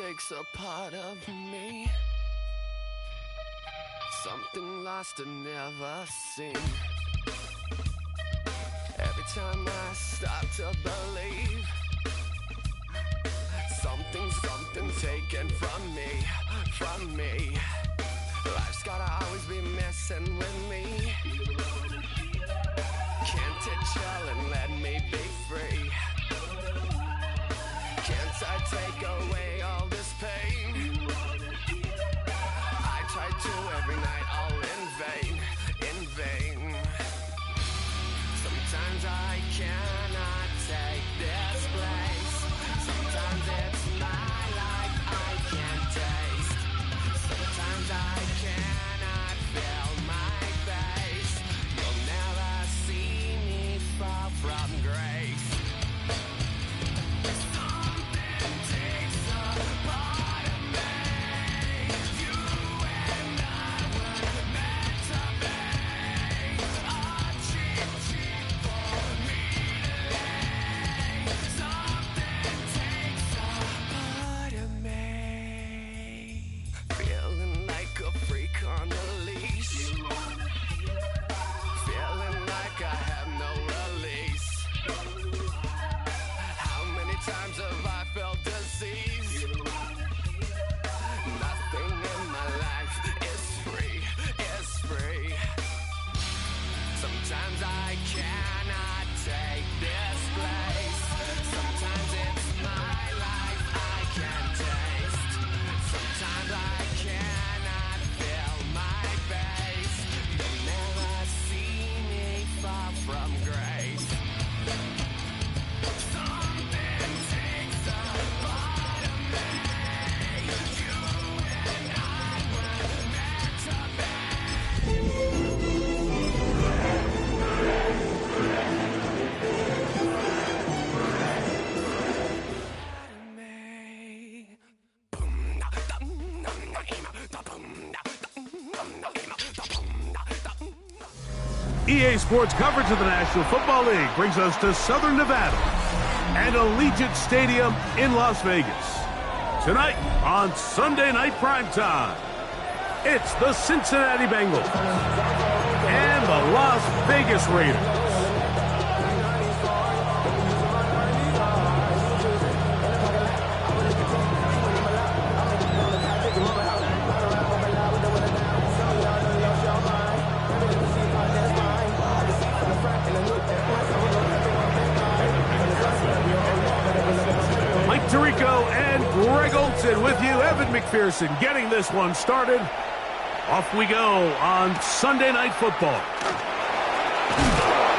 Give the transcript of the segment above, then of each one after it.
takes a part of me. Something lost and never seen. Every time I start to believe, something taken from me. Life's gotta always be messing with me. Can't it chill and let me be free? Can't I take away all this pain? I try to every night, all in vain. Sometimes I cannot take this place. Sometimes it's my life I can't taste. Sometimes I cannot feel my face. You'll never see me fall from grace. Something takes a part of me. You and I were meant to be. A cheap for me to lay. Something takes a part of me. Feeling like a freak on a leash. Feeling like I have no release. How many times have I felt disease? Nothing in my life is free. Sometimes I cannot take this place. Sometimes it's my life I can't taste. Sometimes I cannot feel my face. You'll never see me fall from grace. Something takes a part of me. You and I were meant to be. EA Sports coverage of the National Football League brings us to Southern Nevada and Allegiant Stadium in Las Vegas. Tonight on Sunday Night Primetime, it's the Cincinnati Bengals and the Las Vegas Raiders. Mike Tirico and Greg Olson with you. Evan McPherson getting this one started. Off we go on Sunday Night Football.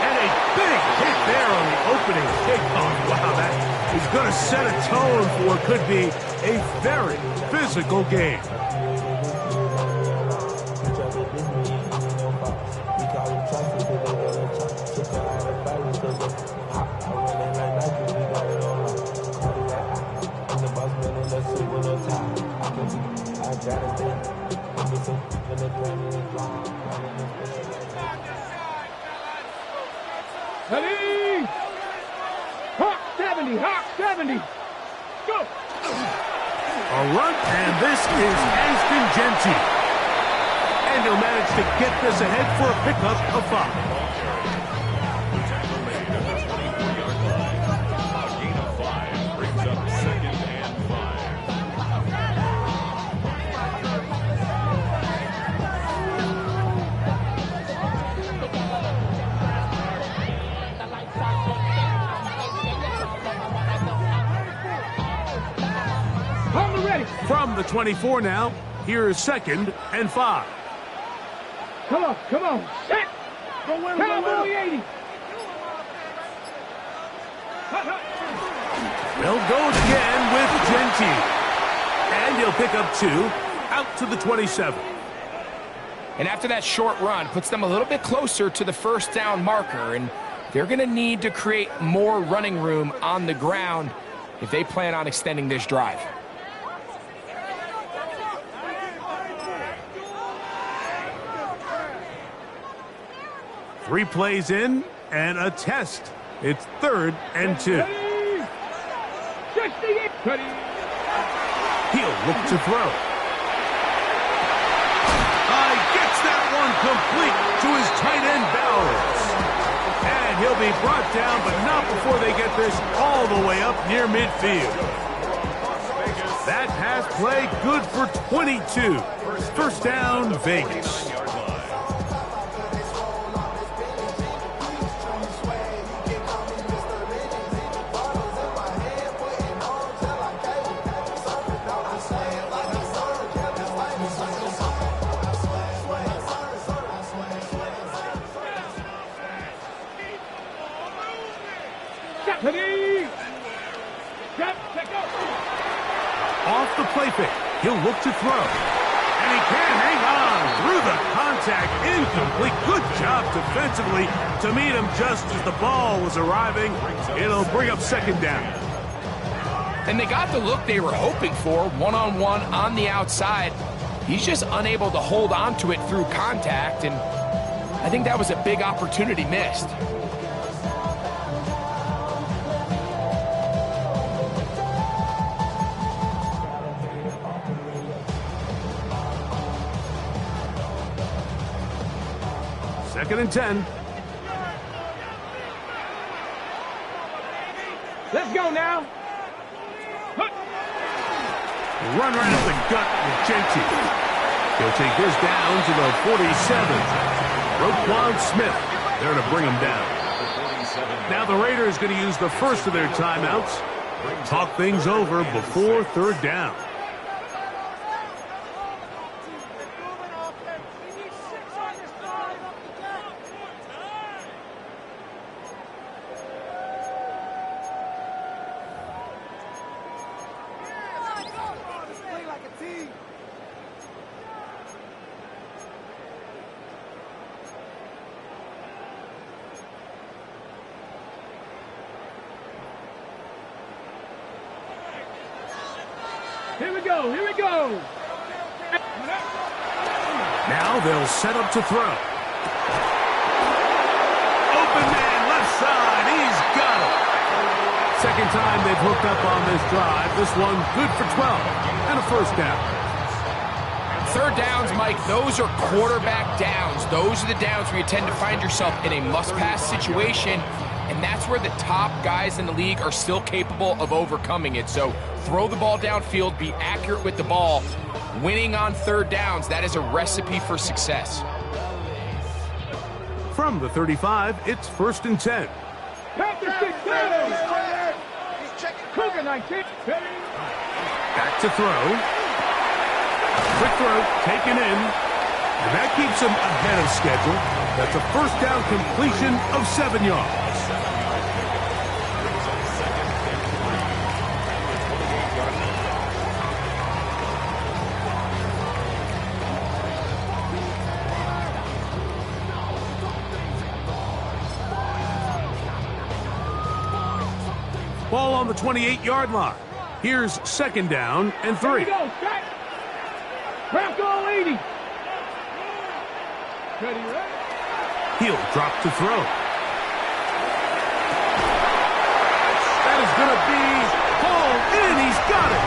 And a big hit there on the opening kickoff. Wow, that is going to set a tone for what could be a very physical game. Ready? Hawk 70, Hawk 70. Go! A run, and this is Aston Genty. And he'll manage to get this ahead for a pickup of 5. From the 24 now, here is 2nd and 5. Come on, set! Cowboy 80! They'll go again with Genty. And he'll pick up 2 out to the 27. And after that short run, puts them a little bit closer to the first down marker, and they're going to need to create more running room on the ground if they plan on extending this drive. Three plays in and a test. It's 3rd and 2. He'll look to throw. Gets that one complete to his tight end Bowers. And he'll be brought down, but not before they get this all the way up near midfield. That pass play good for 22. First down, Vegas. Off the play fake, he'll look to throw. And he can hang on through the contact. Incomplete. Good job defensively to meet him just as the ball was arriving. It'll bring up second down. And they got the look they were hoping for, one-on-one on the outside. He's just unable to hold on to it through contact, and I think that was a big opportunity missed. Second and 10. Let's go now. Run right up the gut with Genty. He'll take his down to the 47. Roquan Smith there to bring him down. Now the Raiders going to use the first of their timeouts. Talk things over before third down. Here we go, here we go. Now they'll set up to throw. Open man, left side, he's got it. Second time they've hooked up on this drive. This one good for 12 and a first down. Third downs, Mike, those are quarterback downs. Those are the downs where you tend to find yourself in a must-pass situation, and that's where the top guys in the league are still capable of overcoming it. So throw the ball downfield, be accurate with the ball. Winning on third downs, that is a recipe for success. From the 35, it's first and 10. Panther 6, Cougar 19. Back to throw. Quick throw, taken in. And that keeps him ahead of schedule. That's a first down completion of 7 yards. Ball on the 28-yard line. Here's second down and 3. Bronco 80. He'll drop to throw. That is going to be hauled in. He's got it.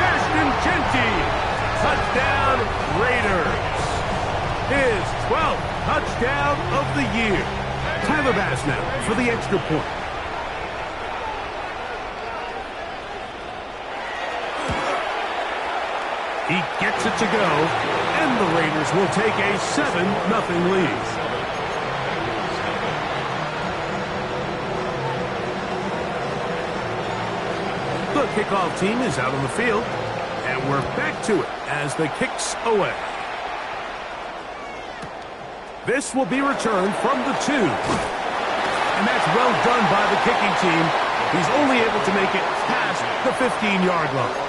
Ashton Genty. Touchdown, Raiders. His 12th touchdown of the year. Tyler Bass now for the extra point. He gets it to go, and the Raiders will take a 7-0 lead. The kickoff team is out on the field, and we're back to it as the kick's away. This will be returned from the 2. And that's well done by the kicking team. He's only able to make it past the 15-yard line.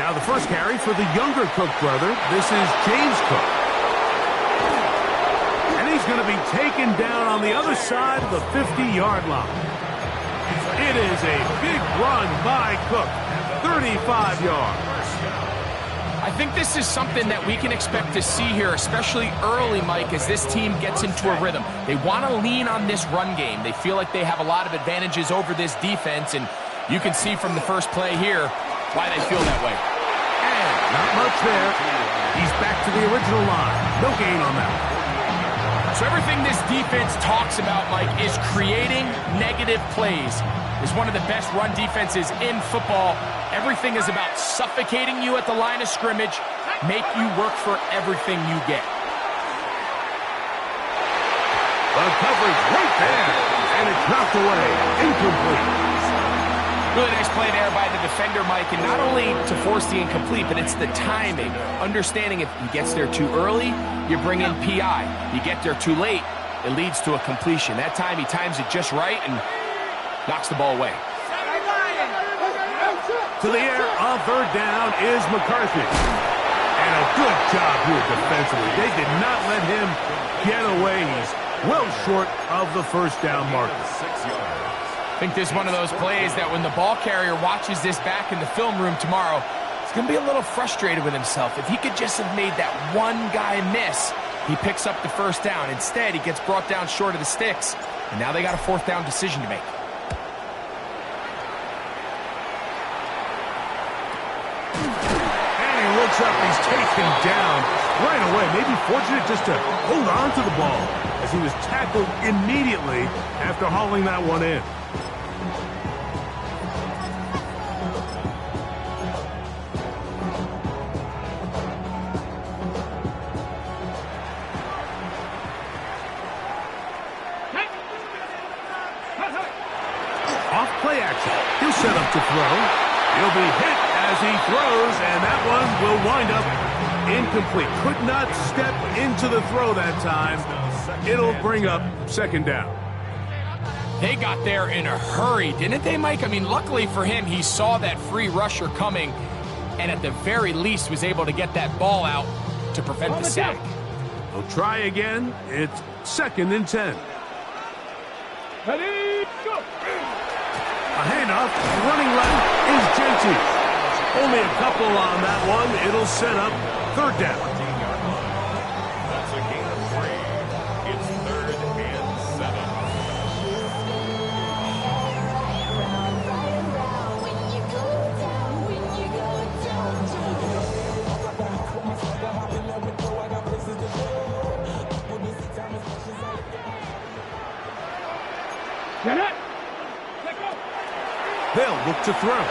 Now the first carry for the younger Cook brother. This is James Cook. And he's going to be taken down on the other side of the 50-yard line. It is a big run by Cook. 35 yards. I think this is something that we can expect to see here, especially early, Mike, as this team gets into a rhythm. They want to lean on this run game. They feel like they have a lot of advantages over this defense, and you can see from the first play here why they feel that way. And not much there. He's back to the original line. No gain on that. So everything this defense talks about, Mike, is creating negative plays. Is one of the best run defenses in football. Everything is about suffocating you at the line of scrimmage, make you work for everything you get. The coverage right there, and it's knocked away, incomplete. Really nice play there by the defender, Mike, and not only to force the incomplete, but it's the timing. Understanding if he gets there too early, you bring in PI. You get there too late, it leads to a completion. That time he times it just right and knocks the ball away. To the air on third down is McCarthy. And a good job here defensively. They did not let him get away. He's well short of the first down marker. I think this is one of those plays that when the ball carrier watches this back in the film room tomorrow, he's going to be a little frustrated with himself. If he could just have made that one guy miss, he picks up the first down. Instead, he gets brought down short of the sticks, and now they got a fourth down decision to make. Looks up, he's taken down right away. Maybe fortunate just to hold on to the ball as he was tackled immediately after hauling that one in. Off play action. He'll set up to throw. He'll be hit as he throws, and that one will wind up incomplete. Could not step into the throw that time. It'll bring up second down. They got there in a hurry, didn't they, Mike? I mean, luckily for him, he saw that free rusher coming, and at the very least was able to get that ball out to prevent the sack. They'll try again. It's 2nd and 10. Ready, go! A handoff, running left is Genty. Only a couple on that one. It'll set up third down. That's a gain of 3. It's 3rd and 7. Get it! They'll look to throw.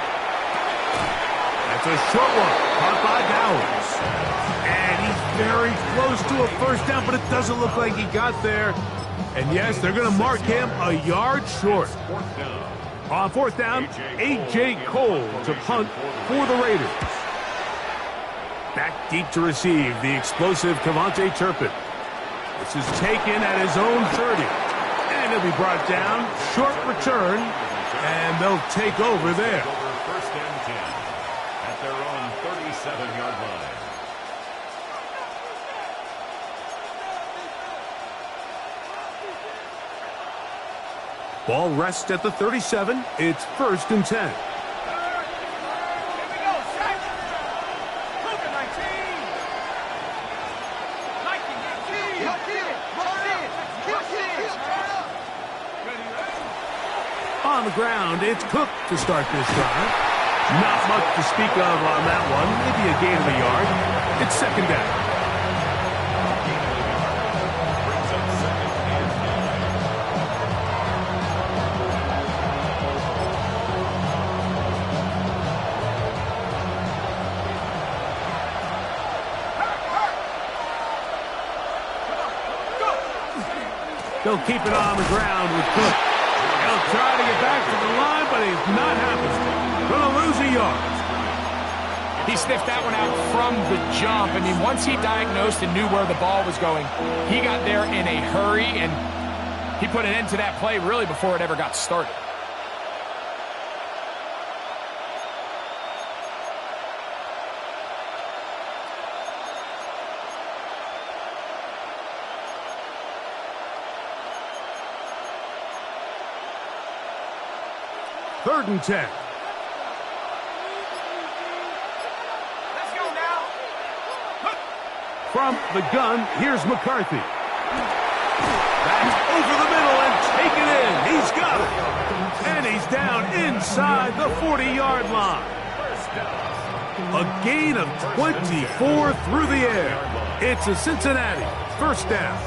That's a short one, caught by Dowers. And he's very close to a first down, but it doesn't look like he got there. And yes, they're going to mark him a yard short. On fourth down, A.J. Cole to punt for the Raiders. Back deep to receive the explosive Kevontae Turpin. This is taken at his own 30. And he'll be brought down, short return. And they'll take over there. First and 10 at their own 37-yard line. Ball rests at the 37. It's 1st and 10. On the ground, it's Cook to start this drive. Not much to speak of on that one. Maybe a gain of a yard. It's 2nd down. Brings up 2nd and 9. They'll keep it on the ground with Cook. He'll try to get back to the line, but he's not happening. Going to lose a yard. He sniffed that one out from the jump. I mean, once he diagnosed and knew where the ball was going, he got there in a hurry, and he put an end to that play really before it ever got started. 3rd and 10. Let's go now. From the gun, here's McCarthy. That's over the middle and taken in. He's got it. And he's down inside the 40-yard line. A gain of 24 through the air. It's a Cincinnati 1st down.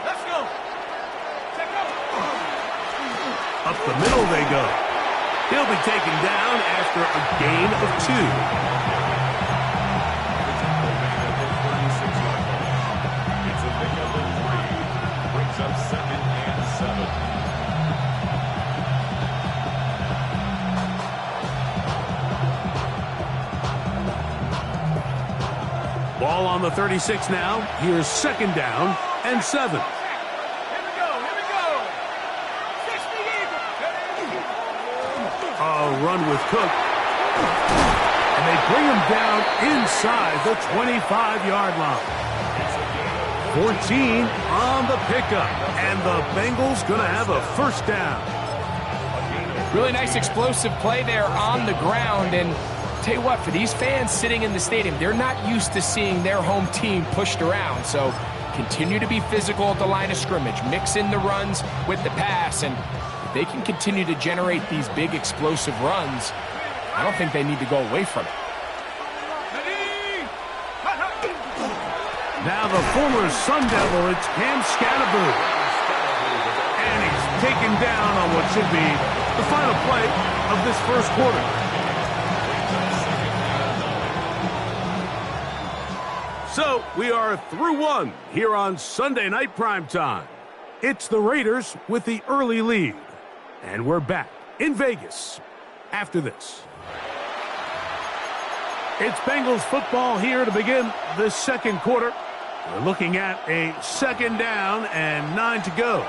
Let's go. Up the middle they go. He'll be taken down after a gain of 2. It's a pickup of 3. Brings up 2nd and 7. Ball on the 36 now. Here's 2nd down and 7. Here we go. Here we go. 60 Eagles. A run with Cook. And they bring him down inside the 25-yard line. 14 on the pickup. And the Bengals going to have a 1st down. Really nice explosive play there on the ground. And tell you what, for these fans sitting in the stadium, they're not used to seeing their home team pushed around. So continue to be physical at the line of scrimmage. Mix in the runs with the pass. And if they can continue to generate these big explosive runs, I don't think they need to go away from it. Now the former Sun Devil, it's Cam Scatterboo. And he's taken down on what should be the final play of this 1st quarter. So we are through 1 here on Sunday Night Primetime. It's the Raiders with the early lead. And we're back in Vegas after this. It's Bengals football here to begin the 2nd quarter. We're looking at a 2nd down and 9 to go.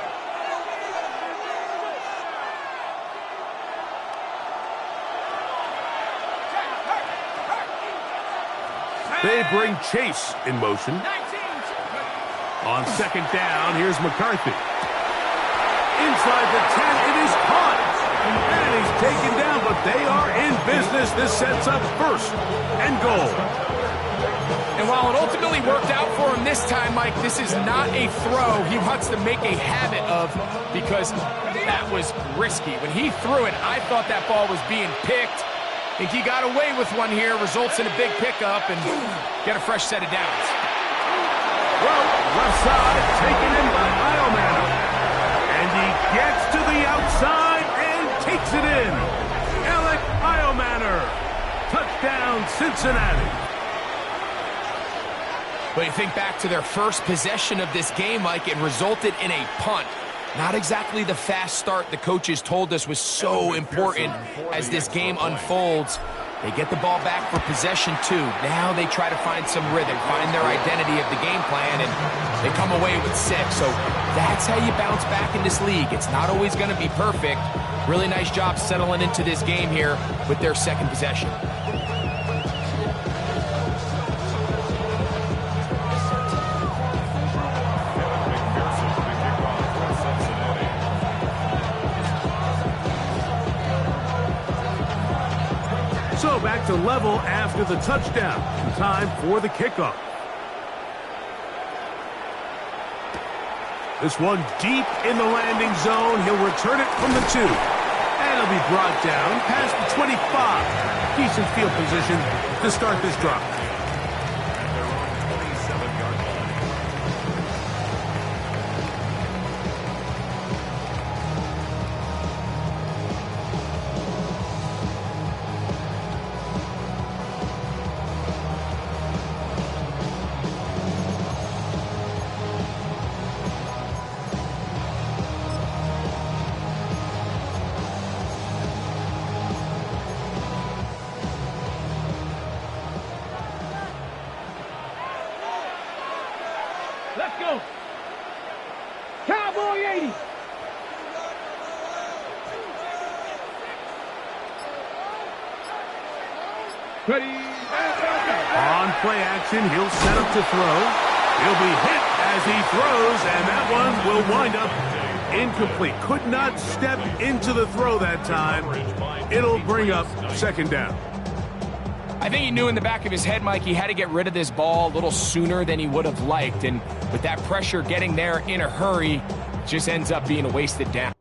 They bring Chase in motion. On 2nd down, here's McCarthy. Inside the 10, it is caught. And he's taken down, but they are in business. This sets up 1st and goal. And while it ultimately worked out for him this time, Mike, this is not a throw he wants to make a habit of because that was risky. When he threw it, I thought that ball was being picked. I think he got away with one here, results in a big pickup, and get a fresh set of downs. Well, left side, taken in by Iomanner. And he gets to the outside and takes it in. Alec Iomanner. Touchdown, Cincinnati. But you think back to their first possession of this game, Mike, it resulted in a punt. Not exactly the fast start the coaches told us was so important as this game unfolds. They get the ball back for possession 2. Now they try to find some rhythm, find their identity of the game plan, and they come away with 6. So that's how you bounce back in this league. It's not always going to be perfect. Really nice job settling into this game here with their 2nd possession. So back to level after the touchdown. Time for the kickoff. This one deep in the landing zone. He'll return it from the 2. And it'll be brought down past the 25. Decent field position to start this drive. Let's go. Cowboy 80. Ready. On play action, he'll set up to throw. He'll be hit as he throws, and that one will wind up incomplete. Could not step into the throw that time. It'll bring up second down. I think he knew in the back of his head, Mike, he had to get rid of this ball a little sooner than he would have liked. And with that pressure getting there in a hurry, it just ends up being a wasted down.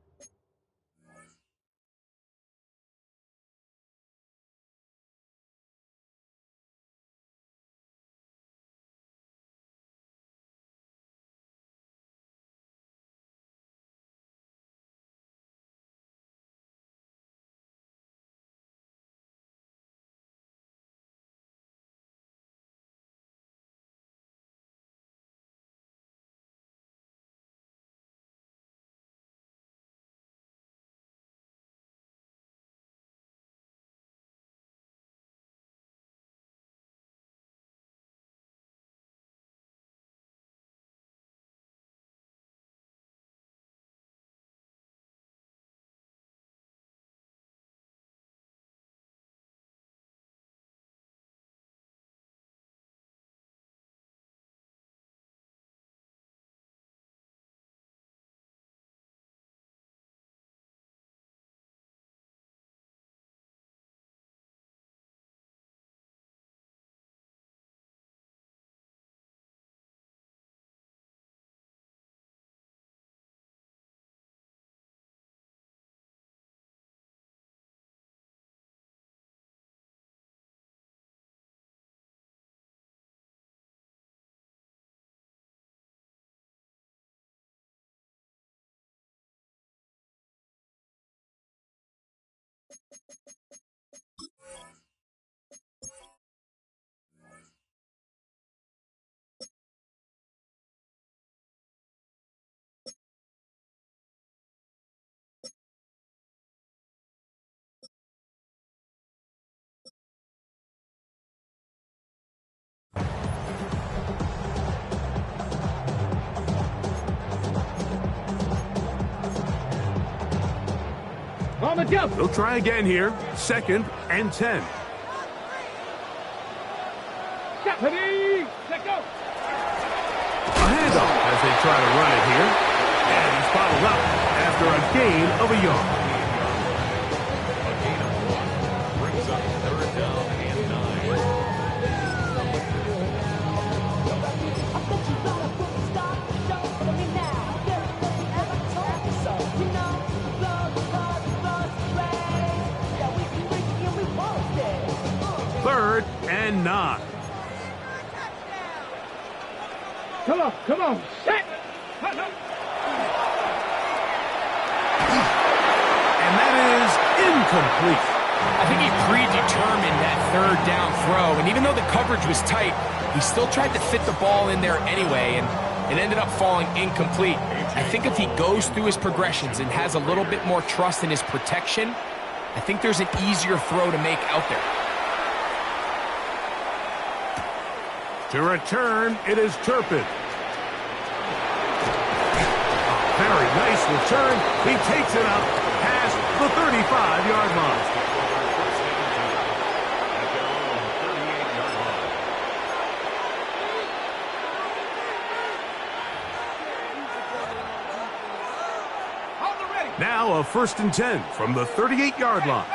On the jump. They'll try again here. 2nd and 10. Ready, let go. A handoff as they try to run it here. And he's followed up after a gain of a yard. A gain of 1 brings up third down and 9. 3rd and 9. Come on, set. And that is incomplete. I think he predetermined that third down throw, and even though the coverage was tight, he still tried to fit the ball in there anyway, and it ended up falling incomplete. I think if he goes through his progressions and has a little bit more trust in his protection, I think there's an easier throw to make out there. To return, it is Turpin. Very nice return. He takes it up past the 35-yard line. Now a 1st and 10 from the 38-yard line.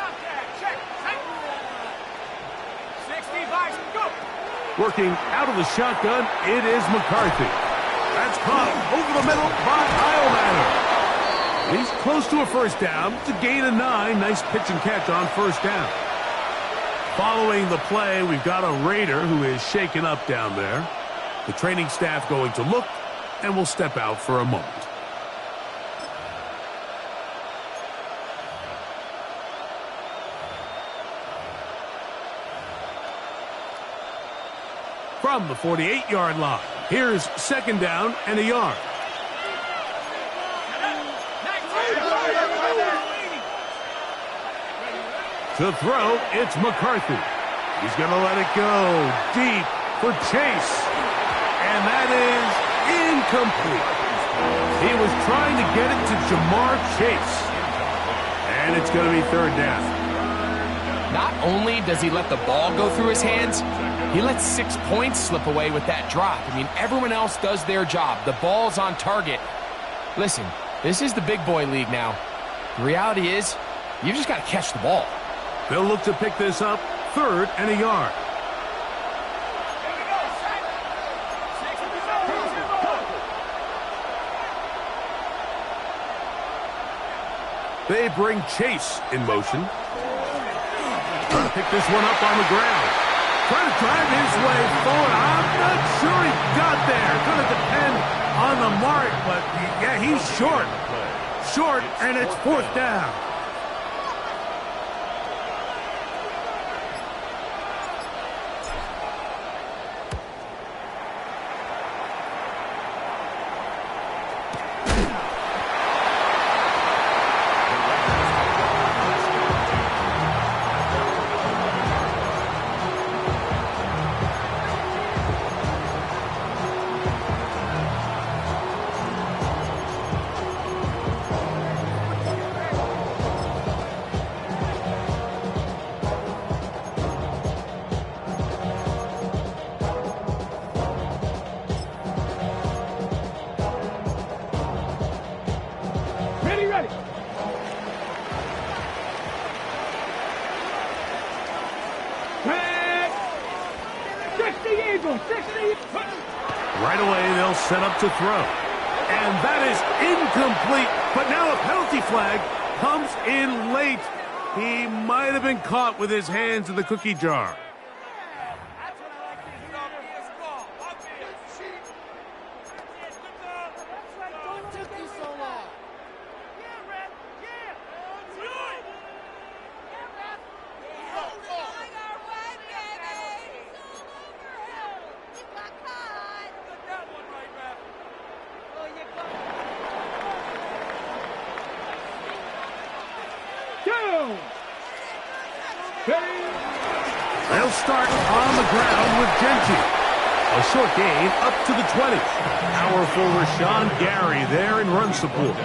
Working out of the shotgun, it is McCarthy. That's caught over the middle by Heilmanner. He's close to a first down. It's a gain of 9. Nice pitch and catch on first down. Following the play, we've got a Raider who is shaken up down there. The training staff going to look and will step out for a moment. From the 48-yard line, here's 2nd down and a yard. To throw, it's McCarthy. He's going to let it go deep for Chase. And that is incomplete. He was trying to get it to Jamar Chase. And it's going to be 3rd down. Not only does he let the ball go through his hands, He lets 6 points slip away with that drop. I mean, everyone else does their job. The ball's on target. Listen, this is the big boy league now. The reality is, you just got to catch the ball. They'll look to pick this up, 3rd and a yard. They bring Chase in motion. Trying to pick this one up on the ground. Trying to drive his way forward. I'm not sure he got there. Going to depend on the mark, but yeah, he's short. Short, and it's 4th down. Right away, they'll set up to throw. And that is incomplete. But now a penalty flag comes in late. He might have been caught with his hands in the cookie jar. They'll start on the ground with Genty. A short gain up to the 20. Powerful Rashawn Gary there in run support.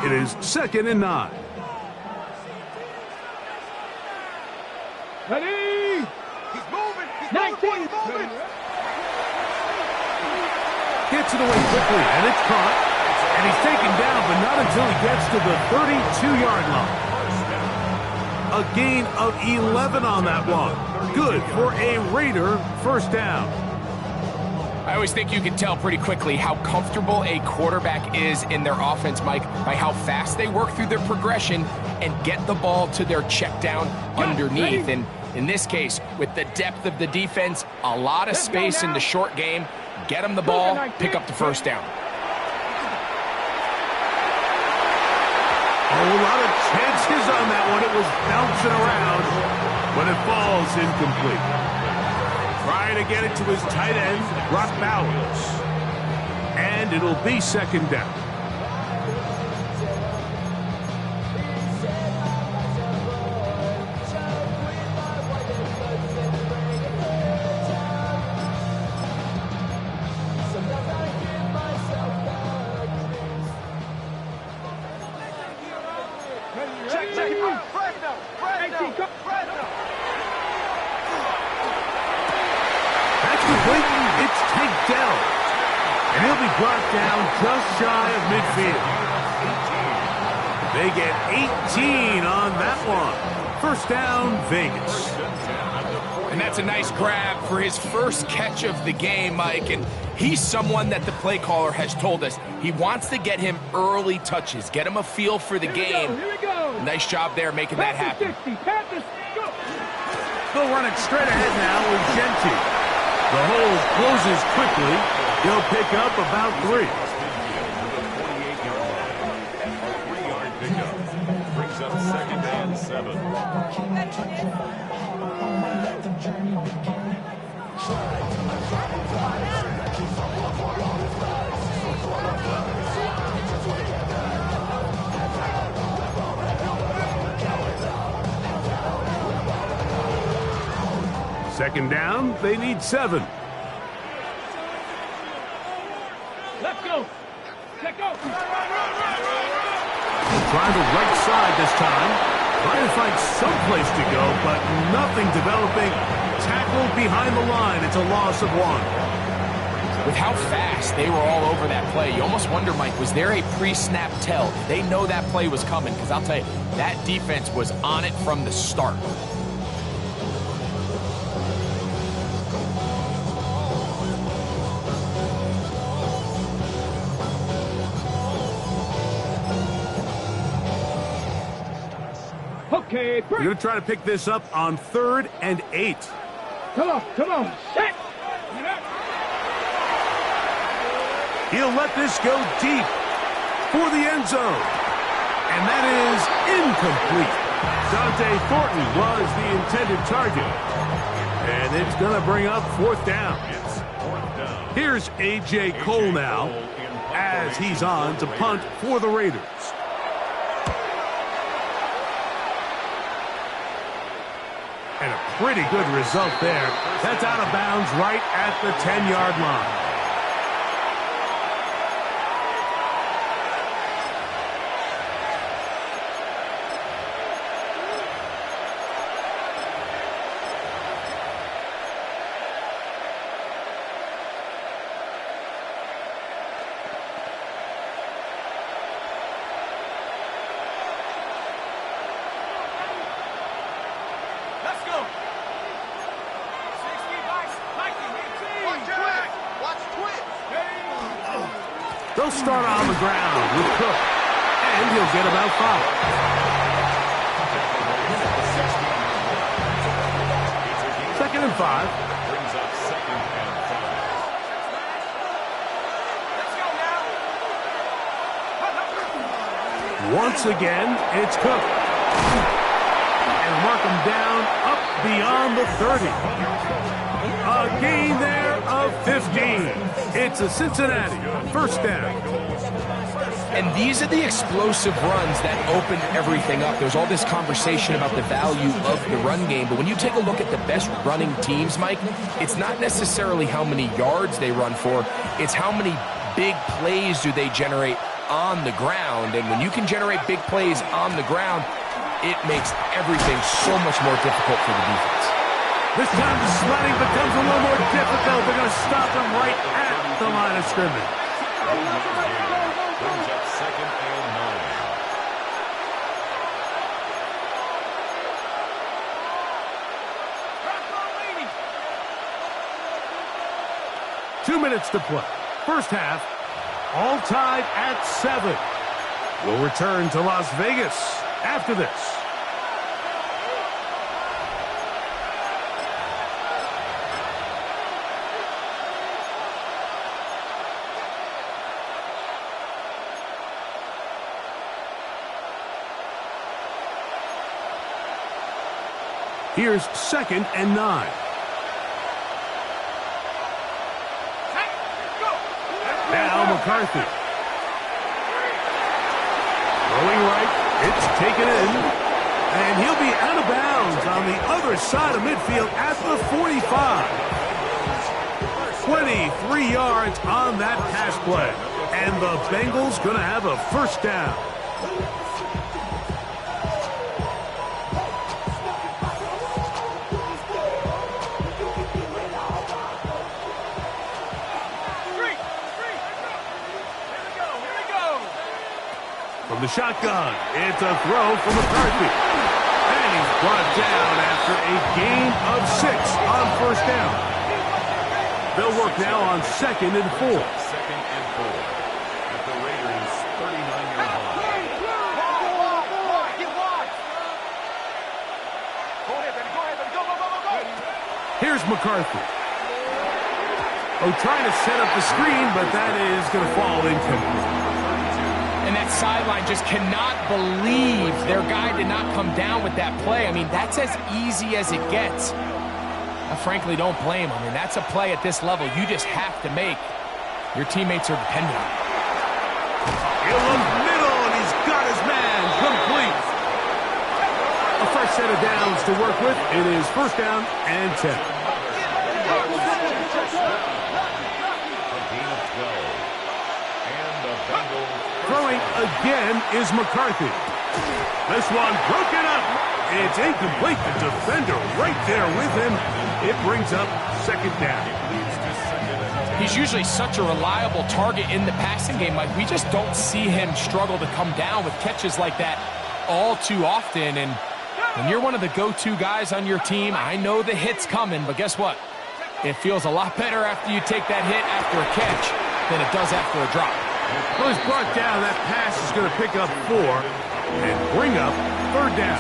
It is 2nd and 9. Ready? He's moving. He's 19. Moving. Gets it away quickly, and it's caught. And he's taken down, but not until he gets to the 32-yard line. A gain of 11 on that one. Good for a Raider 1st down. I always think you can tell pretty quickly how comfortable a quarterback is in their offense, Mike, by how fast they work through their progression and get the ball to their check down underneath. And in this case, with the depth of the defense, a lot of space in the short game, get them the ball, pick up the 1st down. A lot of chances on that one. It was bouncing around, but it falls incomplete. Trying to get it to his tight end, Brock Bowers. And it'll be 2nd down. It's Tank Dell. And he'll be brought down just shy of midfield. They get 18 on that one. 1st down, Vegas. And that's a nice grab for his first catch of the game, Mike. And he's someone that the play caller has told us he wants to get him early touches, get him a feel for the game. Here we go. Nice job there making that happen. They'll run it straight ahead now with Genty. The hole closes quickly. He'll pick up about 3. 3-yard pickup. Brings up 2nd and 7. Second down, they need 7. Let's go. Let's go. Trying the right side this time. Trying to find some place to go, but nothing developing. Tackled behind the line. It's a loss of 1. With how fast they were all over that play, you almost wonder, Mike, was there a pre-snap tell? Did they know that play was coming? Because I'll tell you, that defense was on it from the start. Okay, You're going to try to pick this up on 3rd and 8. come on, set. He'll let this go deep for the end zone. And that is incomplete. Dante Thornton was the intended target. And it's going to bring up 4th down. Here's A.J. Cole now as he's on to punt for the Raiders. And a pretty good result there. That's out of bounds right at the 10-yard line. Let's go. 60 bucks. Watch twitch. They'll start on the ground with Cook. And he'll get about 5. Second and 5. Brings up 2nd and 5. Let's go now. Once again, it's Cook. And mark him down up beyond the 30. A gain there of 15. It's a Cincinnati 1st down. And these are the explosive runs that opened everything up. There's all this conversation about the value of the run game, but when you take a look at the best running teams, Mike, it's not necessarily how many yards they run for, it's how many big plays do they generate on the ground. And when you can generate big plays on the ground, it makes everything so much more difficult for the defense. This time the sledding becomes a little more difficult. They're going to stop him right at the line of scrimmage. Brings up 2nd and 9. 2 minutes to play. First half, all tied at 7. We'll return to Las Vegas after this. Here's 2nd and 9. Now McCarthy. Throwing right. It's taken in. And he'll be out of bounds on the other side of midfield at the 45. 23 yards on that pass play. And the Bengals going to have a 1st down. From the shotgun, it's a throw from McCarthy. And he's brought down after a gain of 6 on 1st down. They'll work now on 2nd and 4. 2nd and 4. At the Raiders' 39-yard line. Here's McCarthy. Oh, trying to set up the screen, but that is going to fall incomplete. And that sideline just cannot believe their guy did not come down with that play. I mean, that's as easy as it gets. I frankly don't blame him. And that's a play at this level you just have to make. Your teammates are dependent on it. He'll look middle, and he's got his man complete. A fresh set of downs to work with. It is first down and 10. Throwing again is McCarthy. This one broken up. It's incomplete. The defender right there with him. It brings up second down. He's usually such a reliable target in the passing game. Like, we just don't see him struggle to come down with catches like that all too often. And when you're one of the go-to guys on your team, I know the hit's coming, but guess what? It feels a lot better after you take that hit after a catch than it does after a drop. Well, he's brought down. That pass is going to pick up 4 and bring up third down.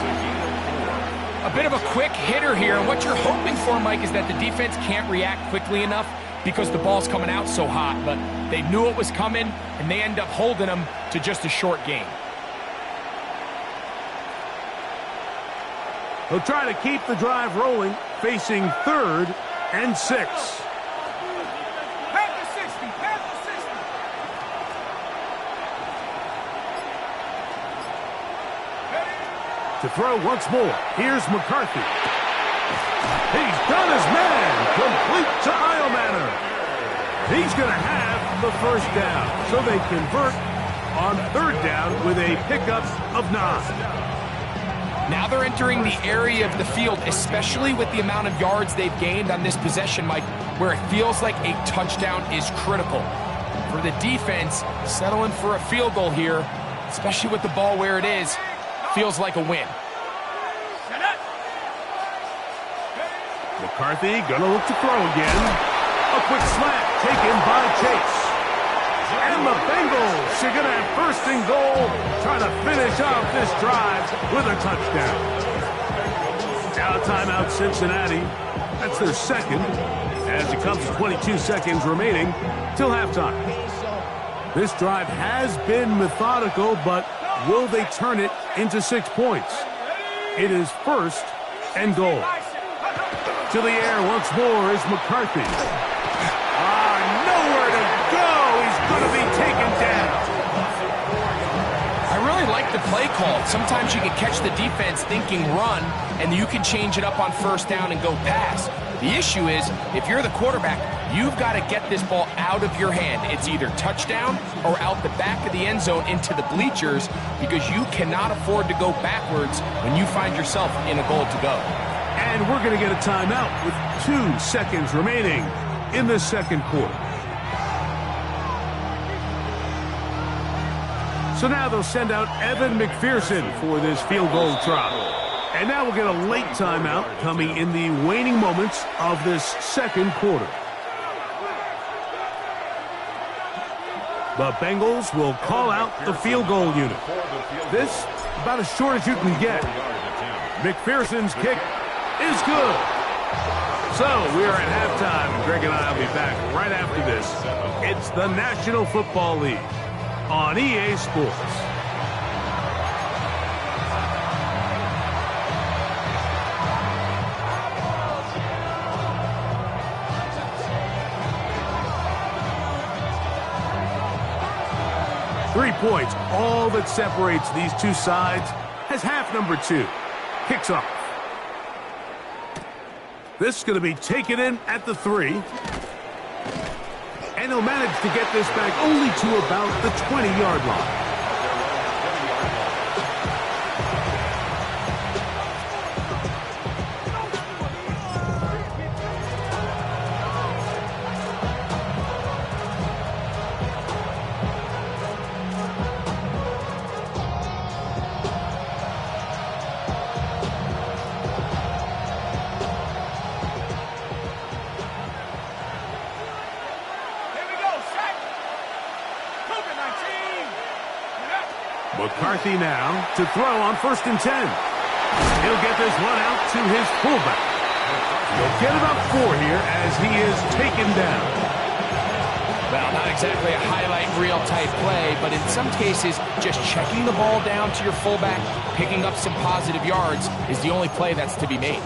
A bit of a quick hitter here, and what you're hoping for, Mike, is that the defense can't react quickly enough because the ball's coming out so hot, but they knew it was coming, and they end up holding them to just a short gain. They'll try to keep the drive rolling, facing third and 6. To throw once more, here's McCarthy. He's done his man, complete to Iomanner. He's going to have the first down, so they convert on third down with a pickup of 9. Now they're entering the area of the field, especially with the amount of yards they've gained on this possession, Mike, where it feels like a touchdown is critical. For the defense, settling for a field goal here, especially with the ball where it is, feels like a win. McCarthy gonna look to throw again. A quick slant taken by Chase. And the Bengals are gonna have first and goal, trying to finish off this drive with a touchdown. Now timeout Cincinnati. That's their second, as it comes to 22 seconds remaining till halftime. This drive has been methodical, but will they turn it into 6 points? It is first and goal. To the air once more is McCarthy. Nowhere to go. He's going to be taken down. I really like the play call. Sometimes you can catch the defense thinking run, and you can change it up on first down and go pass. The issue is, if you're the quarterback, you've got to get this ball out of your hand. It's either touchdown or out the back of the end zone into the bleachers, because you cannot afford to go backwards when you find yourself in a goal to go. And we're going to get a timeout with 2 seconds remaining in the second quarter. So now they'll send out Evan McPherson for this field goal try. And now we'll get a late timeout coming in the waning moments of this second quarter. The Bengals will call out the field goal unit. This, about as short as you can get. McPherson's kick is good. So we are at halftime, and Greg and I will be back right after this. It's the National Football League on EA Sports. Three points, all that separates these two sides, as half number 2 kicks off. This is going to be taken in at the 3. And he'll manage to get this back only to about the 20-yard line. McCarthy now to throw on 1st and 10. He'll get this one out to his fullback. He'll get about 4 here as he is taken down. Well, not exactly a highlight reel type play, but in some cases, just checking the ball down to your fullback, picking up some positive yards is the only play that's to be made.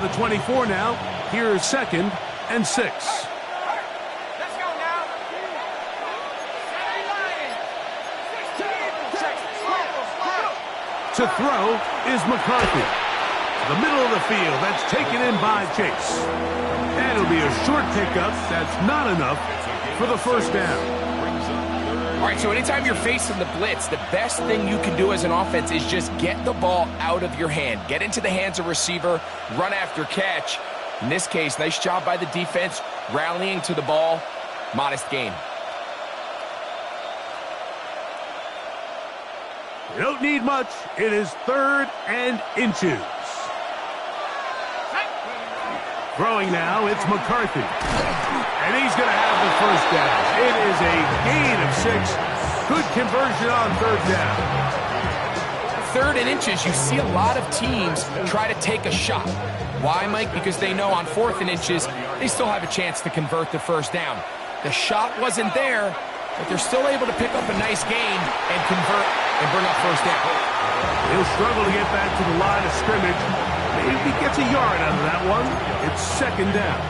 the 24 now. Here's 2nd and 6. Let's go now. To throw is McCarthy. The middle of the field, that's taken in by Chase. And it'll be a short pickup. That's not enough for the first down. All right, so anytime you're facing the blitz, the best thing you can do as an offense is just get the ball out of your hand. Get into the hands of receiver, run after catch. In this case, nice job by the defense, rallying to the ball. Modest gain. You don't need much. It is 3rd and inches. Throwing now, it's McCarthy. And he's going to have the first down. It is a gain of 6. Good conversion on 3rd down. 3rd and inches, you see a lot of teams try to take a shot. Why, Mike? Because they know on 4th and inches, they still have a chance to convert the first down. The shot wasn't there, but they're still able to pick up a nice gain and convert and bring up first down. He'll struggle to get back to the line of scrimmage. Maybe gets a yard out of that one. It's 2nd down.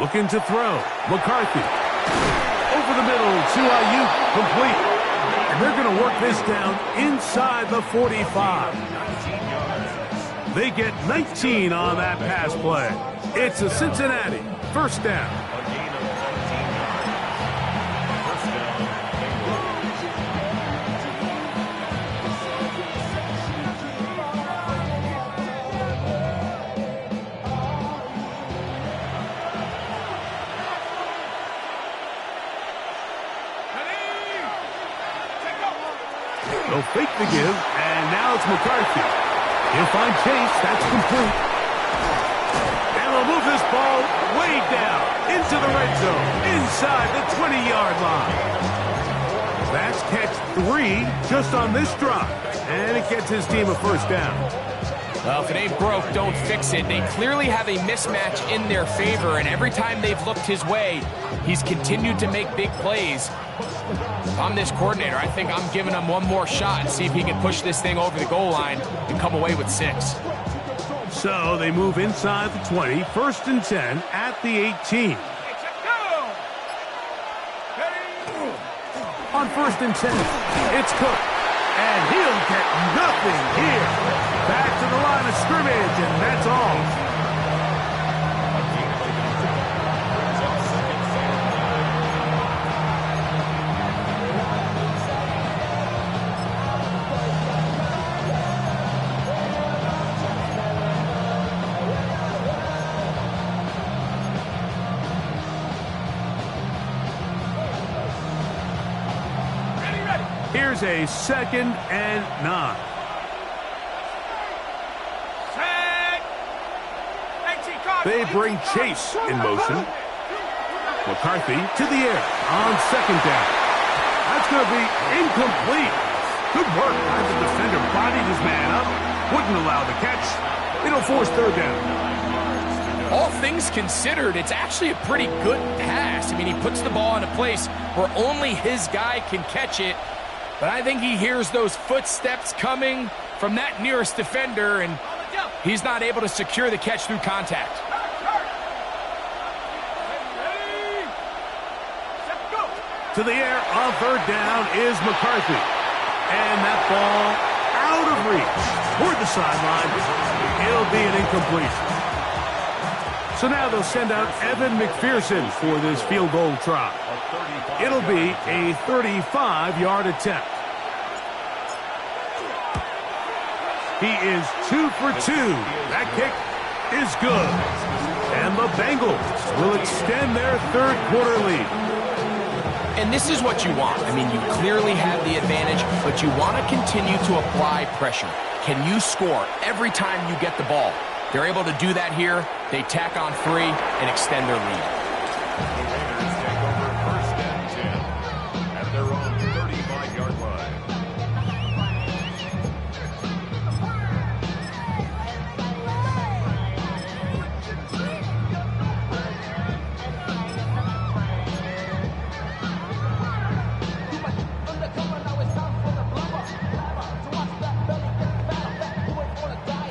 Looking to throw. McCarthy. Over the middle to Ayuk. Complete. And they're going to work this down inside the 45. They get 19 on that pass play. It's a Cincinnati first down. They'll fake the give, and now it's McCarthy. He'll find Chase. That's complete. And they'll move this ball way down into the red zone, inside the 20-yard line. That's catch 3 just on this drive, and it gets his team a first down. Well, if it ain't broke, don't fix it. They clearly have a mismatch in their favor, and every time they've looked his way, he's continued to make big plays. If I'm this coordinator, I think I'm giving him one more shot and see if he can push this thing over the goal line and come away with 6. So they move inside the 20, 1st and 10 at the 18. On 1st and 10, it's Cook. And he'll get nothing here. Back to the line of scrimmage, and that's all. Here's a 2nd and 9. They bring Chase in motion. McCarthy to the air on 2nd down. That's going to be incomplete. Good work by the defender. Bodied his man up. Wouldn't allow the catch. It'll force 3rd down. All things considered, it's actually a pretty good pass. I mean, he puts the ball in a place where only his guy can catch it. But I think he hears those footsteps coming from that nearest defender, and he's not able to secure the catch through contact. To the air on 3rd down is McCarthy. And that ball out of reach toward the sideline. It'll be an incompletion. So now they'll send out Evan McPherson for this field goal try. It'll be a 35-yard attempt. He is 2 for 2. That kick is good. And the Bengals will extend their 3rd quarter lead. And this is what you want. I mean, you clearly have the advantage, but you want to continue to apply pressure. Can you score every time you get the ball? They're able to do that here. They tack on 3 and extend their lead. The Raiders take over first and 10 at their own 35-yard line.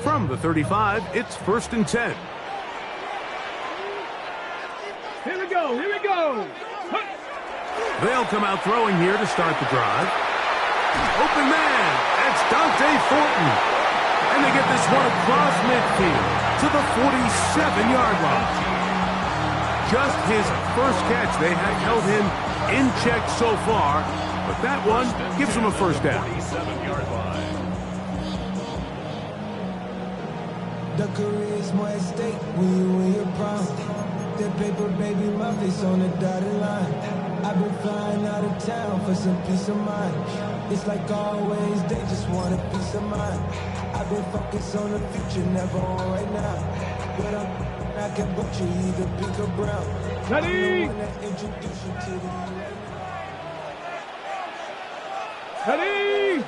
From the 35, it's first and 10. Here we go, here we go. They'll come out throwing here to start the drive. Open man, it's Dante Thornton. And they get this one across midfield to the 47-yard line. Just his first catch. They have held him in check so far, but that one gives him a first down. 47-yard line. The career's more at stake when you win your prime. That paper, baby, my face on the dotted line. I've been flying out of town for some peace of mind. It's like always, they just want a peace of mind. I've been focused on the future, never on right now. But I can butcher either pink or brown. Ready? Introduce you to the Ready?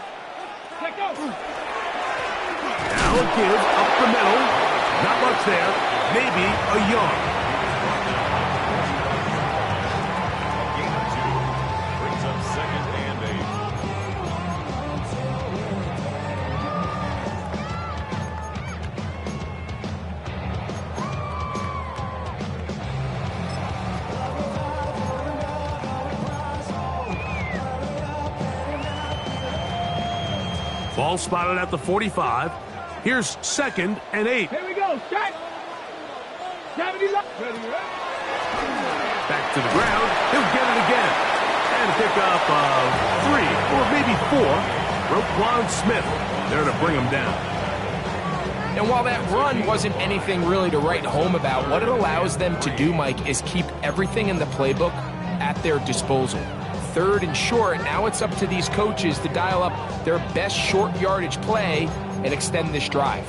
Let go. Now a give up the middle. Not much there. Maybe a yard. Gain of 2 brings up second and 8. Ball spotted at the 45. Here's second and 8. Here we go, set. 70 left. Ready, right? Back to the ground. He'll get it again. And pick up 3 or maybe 4. Roquan Smith there to bring him down. And while that run wasn't anything really to write home about, what it allows them to do, Mike, is keep everything in the playbook at their disposal. Third and short, now it's up to these coaches to dial up their best short yardage play and extend this drive.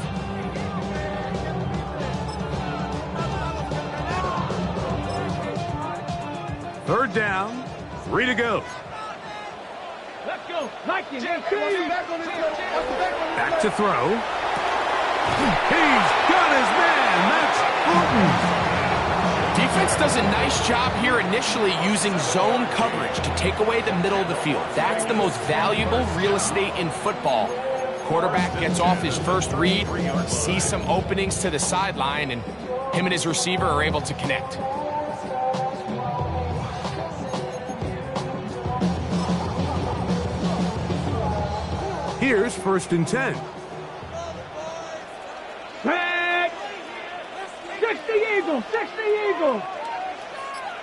Third down, 3 to go. Let's go. Nike, Back to throw. He's got his man. That's Thornton. Defense does a nice job here initially using zone coverage to take away the middle of the field. That's the most valuable real estate in football. Quarterback gets off his first read, sees some openings to the sideline, and him and his receiver are able to connect. Here's first and 10. Back. 60 Eagles, 60 Eagles.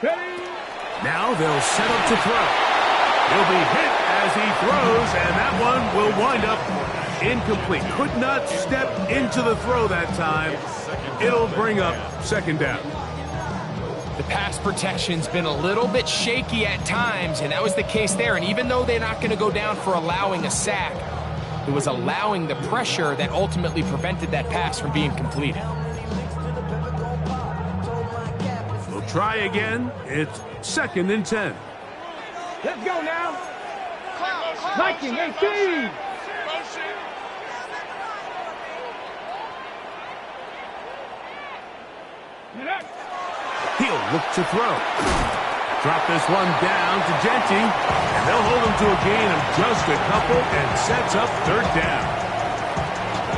Ready? Now they'll set up to throw. He'll be hit as he throws, and that one will wind up incomplete. Could not step into the throw that time. It'll bring up second down. The pass protection's been a little bit shaky at times, and that was the case there. And even though they're not going to go down for allowing a sack, it was allowing the pressure that ultimately prevented that pass from being completed. We'll try again. It's second and 10. Let's go now. Nike, 18. Get up. He'll look to throw. Drop this one down to Genty, and they'll hold him to a gain of just a couple and sets up third down.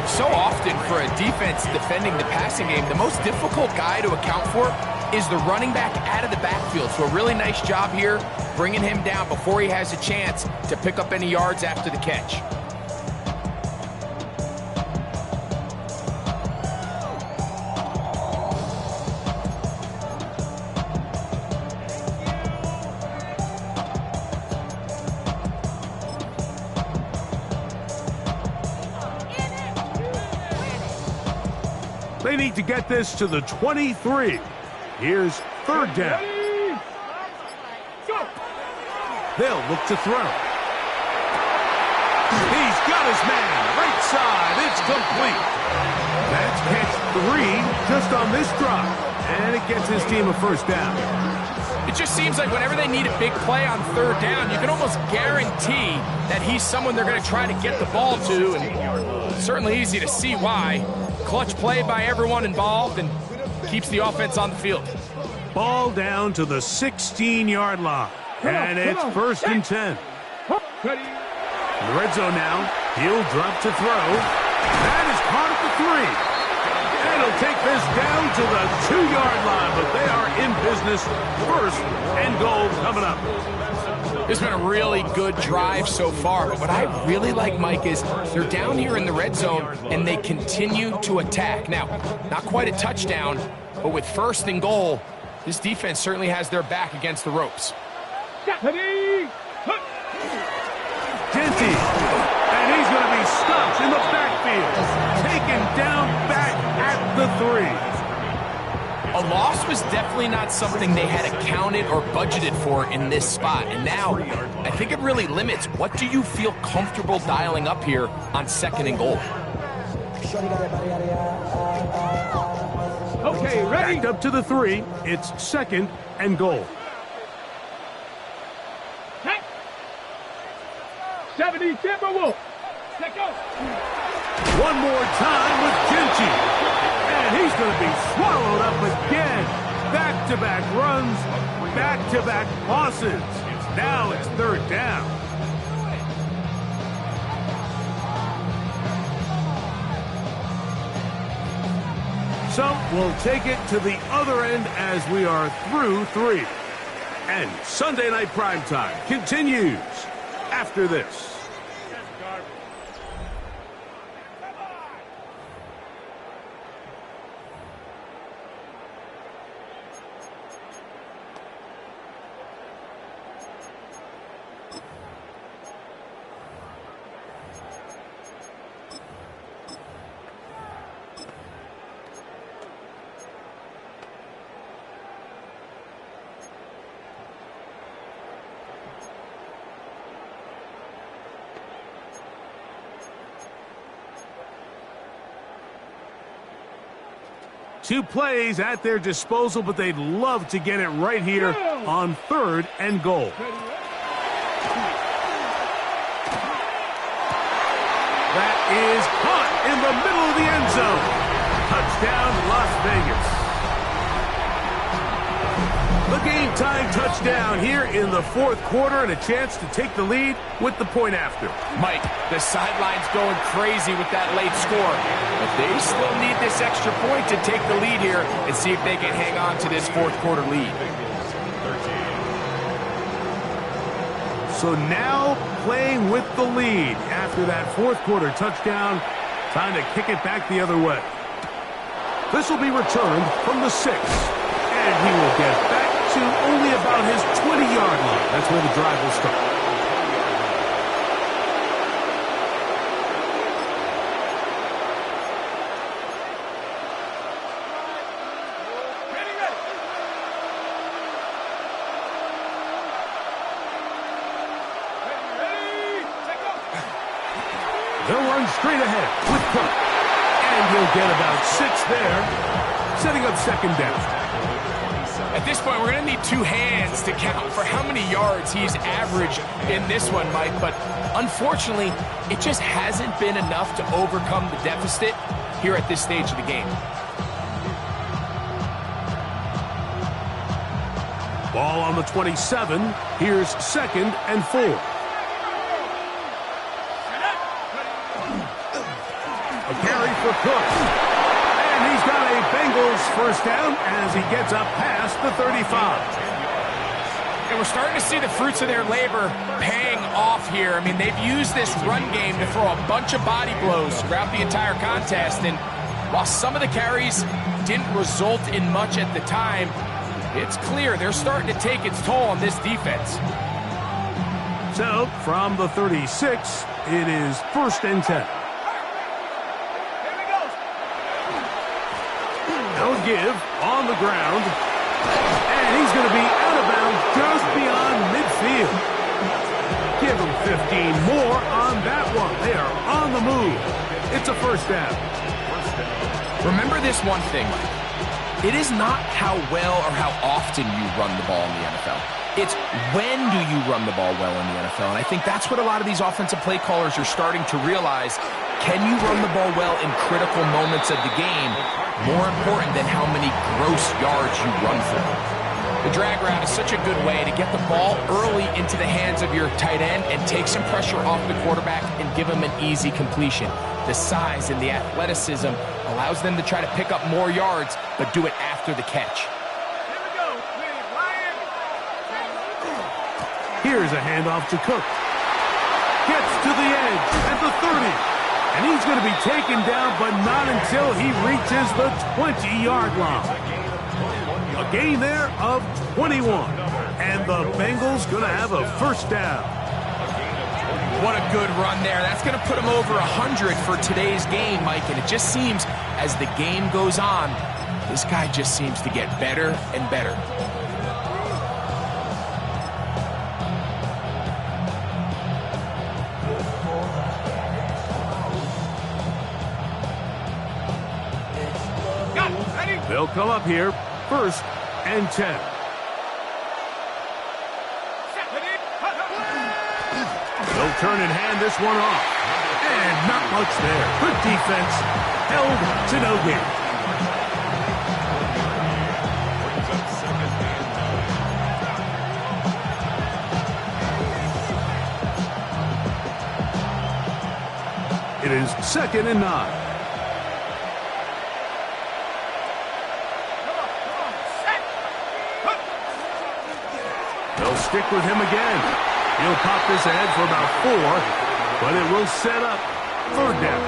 So often for a defense defending the passing game, the most difficult guy to account for is the running back out of the backfield. So a really nice job here bringing him down before he has a chance to pick up any yards after the catch. They need to get this to the 23. Here's third down. Go. They'll look to throw. He's got his man. Right side. It's complete. That's catch 3 just on this drive. And it gets his team a first down. It just seems like whenever they need a big play on third down, you can almost guarantee that he's someone they're going to try to get the ball to, and certainly easy to see why. Clutch play by everyone involved and keeps the offense on the field. Ball down to the 16-yard line, and it's 1st and 10. In the red zone now, he'll drop to throw. That is caught at the 3. And he'll take this down to the 2-yard line, but they are in business. 1st and goal coming up. It's been a really good drive so far, but what I really like, Mike, is they're down here in the red zone, and they continue to attack. Now, not quite a touchdown, but with 1st and goal, this defense certainly has their back against the ropes. Genty, and he's going to be stopped in the backfield, taken down back at the 3. A loss was definitely not something they had accounted or budgeted for in this spot, and now I think it really limits what do you feel comfortable dialing up here on 2nd and goal. Okay, ready? Backed up to the 3. It's 2nd and goal. 70 Timberwolves. Let go. One more time with Genty. And he's going to be swallowed up again. Back-to-back runs, back-to-back losses. Now it's 3rd down. So we'll take it to the other end as we are through 3. And Sunday Night Primetime continues after this. Two plays at their disposal, but they'd love to get it right here on 3rd and goal. That is caught in the middle of the end zone. Touchdown, Las Vegas. The game-time touchdown here in the 4th quarter and a chance to take the lead with the point after. Mike, the sideline's going crazy with that late score, but they still need this extra point to take the lead here and see if they can hang on to this 4th quarter lead. So now playing with the lead after that 4th quarter touchdown, time to kick it back the other way. This will be returned from the 6, and he will get back to only about his 20-yard line. That's where the drive will start. They'll run straight ahead with Cook. And he'll get about 6 there, setting up 2nd down. At this point, we're going to need 2 hands to count for how many yards he's averaged in this one, Mike. But unfortunately, it just hasn't been enough to overcome the deficit here at this stage of the game. Ball on the 27. Here's 2nd and 4. A carry for Cook. And he's got a Bengals 1st down as he gets up past the 35. And we're starting to see the fruits of their labor paying off here. I mean, they've used this run game to throw a bunch of body blows throughout the entire contest. And while some of the carries didn't result in much at the time, it's clear they're starting to take its toll on this defense. So, from the 36, it is 1st and 10. No give on the ground. And he's going to be out of bounds just beyond midfield. Give him 15 more on that one. They are on the move. It's a 1st down. Remember this one thing, Mike. It is not how well or how often you run the ball in the NFL. It's when do you run the ball well in the NFL. And I think that's what a lot of these offensive play callers are starting to realize. Can you run the ball well in critical moments of the game? More important than how many gross yards you run for. The drag route is such a good way to get the ball early into the hands of your tight end and take some pressure off the quarterback and give him an easy completion. The size and the athleticism allows them to try to pick up more yards, but do it after the catch. Here's a handoff to Cook. Gets to the edge at the 30. And he's going to be taken down, but not until he reaches the 20-yard line. A gain there of 21. And the Bengals going to have a first down. What a good run there. That's going to put him over 100 for today's game, Mike. And it just seems as the game goes on, this guy just seems to get better and better. They'll come up here, 1st and 10. They'll turn and hand this one off. And not much there. Good defense. Held to no gain. It is 2nd and 9. They'll stick with him again. He'll pop this ahead for about 4, but it will set up 3rd down.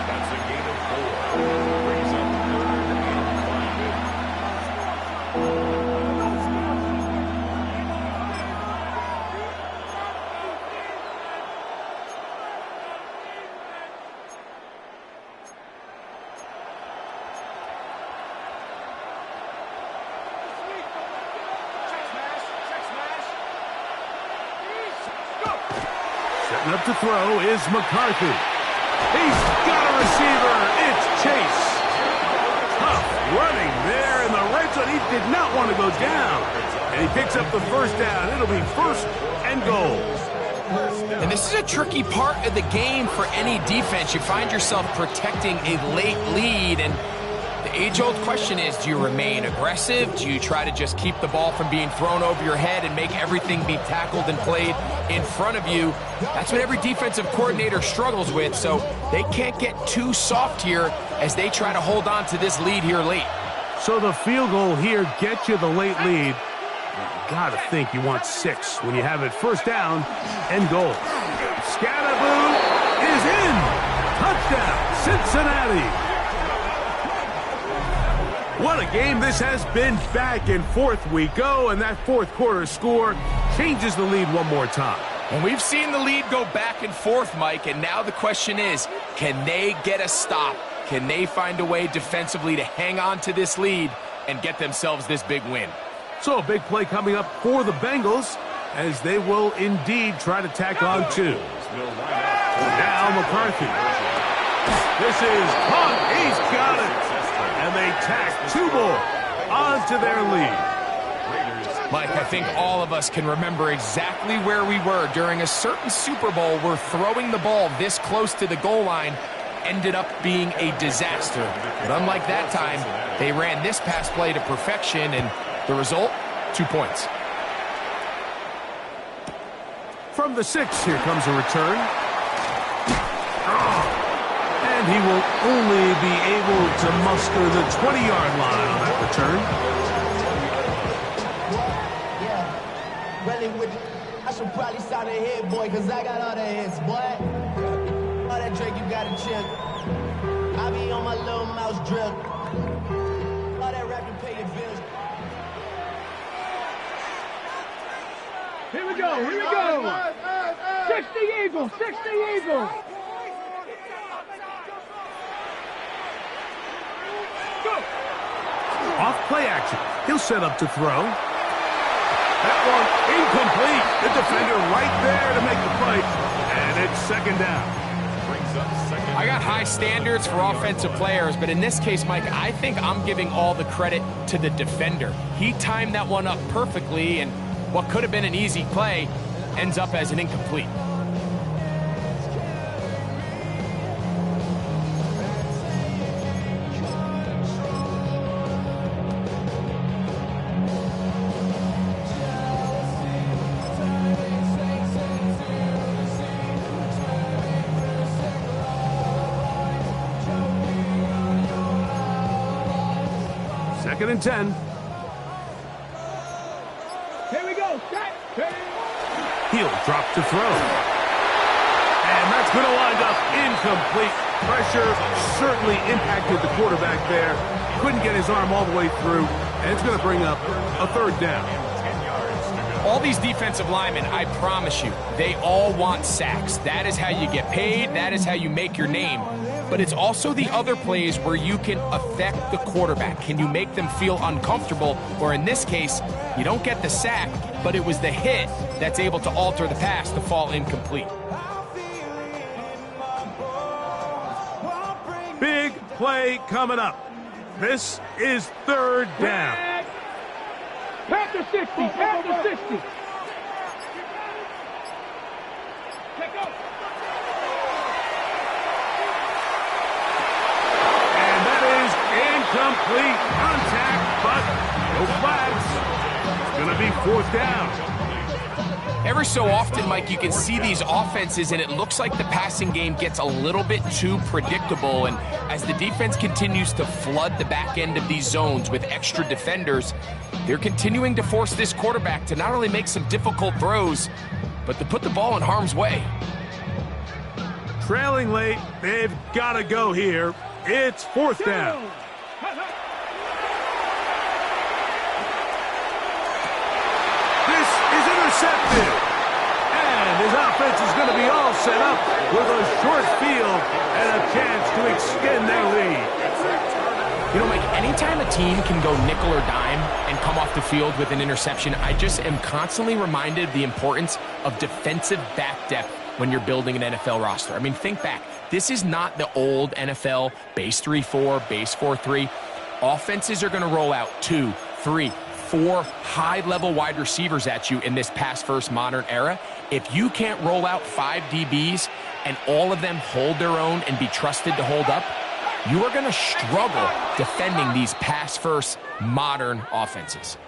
That's a gain of 4. Brings up 3rd Setting up to throw is McCarthy. He's got a receiver. It's Chase. Tough running there in the red zone. He did not want to go down. And he picks up the first down. It'll be 1st and goal. And this is a tricky part of the game for any defense. You find yourself protecting a late lead, and the age-old question is, do you remain aggressive? Do you try to just keep the ball from being thrown over your head and make everything be tackled and played in front of you? That's what every defensive coordinator struggles with, so they can't get too soft here as they try to hold on to this lead here late. So the field goal here gets you the late lead. You got to think you want 6 when you have it 1st down and goal. Scatterboo is in. Touchdown, Cincinnati. What a game this has been. Back and forth we go, and that 4th quarter score changes the lead one more time. And we've seen the lead go back and forth, Mike, and now the question is, can they get a stop? Can they find a way defensively to hang on to this lead and get themselves this big win? So a big play coming up for the Bengals as they will indeed try to tack on 2. Now McCarthy. This is caught. He's got it. And they tack 2 more onto their lead. Mike, I think all of us can remember exactly where we were during a certain Super Bowl where throwing the ball this close to the goal line ended up being a disaster. But unlike that time, they ran this pass play to perfection, and the result, 2 points. From the 6, here comes a return. And he will only be able to muster the 20-yard line on that return. Yeah, really with I should probably sound a hit, boy, because I got all the hits, boy. All that Drake, you got to chill. I be on my little mouse drill. All that rap to pay your bills. Here we go, here we go. 60 Eagles, 60 Eagles. Go. Off play action. He'll set up to throw. That one incomplete. The defender right there to make the play. And it's 2nd down. I got high standards for offensive players, but in this case, Mike, I think I'm giving all the credit to the defender. He timed that one up perfectly, and what could have been an easy play ends up as an incomplete. Second and 10. Here we go. Set. He'll drop to throw. And that's going to wind up incomplete. Pressure certainly impacted the quarterback there. Couldn't get his arm all the way through. And it's going to bring up a third down. All these defensive linemen, I promise you, they all want sacks. That is how you get paid. That is how you make your name. But it's also the other plays where you can affect the quarterback. Can you make them feel uncomfortable? Or in this case, you don't get the sack, but it was the hit that's able to alter the pass to fall incomplete. Big play coming up. This is third down. Panther 60. Panther 60. Check out. And that is incomplete. Contact, but no flags. It's going to be fourth down. Every so often, Mike, you can see these offenses, and it looks like the passing game gets a little bit too predictable. And as the defense continues to flood the back end of these zones with extra defenders, they're continuing to force this quarterback to not only make some difficult throws, but to put the ball in harm's way. Trailing late, they've got to go here. It's fourth down. This is intercepted. And his offense is going to be all set up with a short field and a chance to extend their lead. You know, Mike, anytime a team can go nickel or dime and come off the field with an interception, I just am constantly reminded of the importance of defensive back depth when you're building an NFL roster. I mean, think back. This is not the old NFL base 3-4, base 4-3. Offenses are going to roll out 2, 3, 4 high-level wide receivers at you in this pass-first modern era. If you can't roll out 5 DBs and all of them hold their own and be trusted to hold up, you are going to struggle defending these pass-first modern offenses.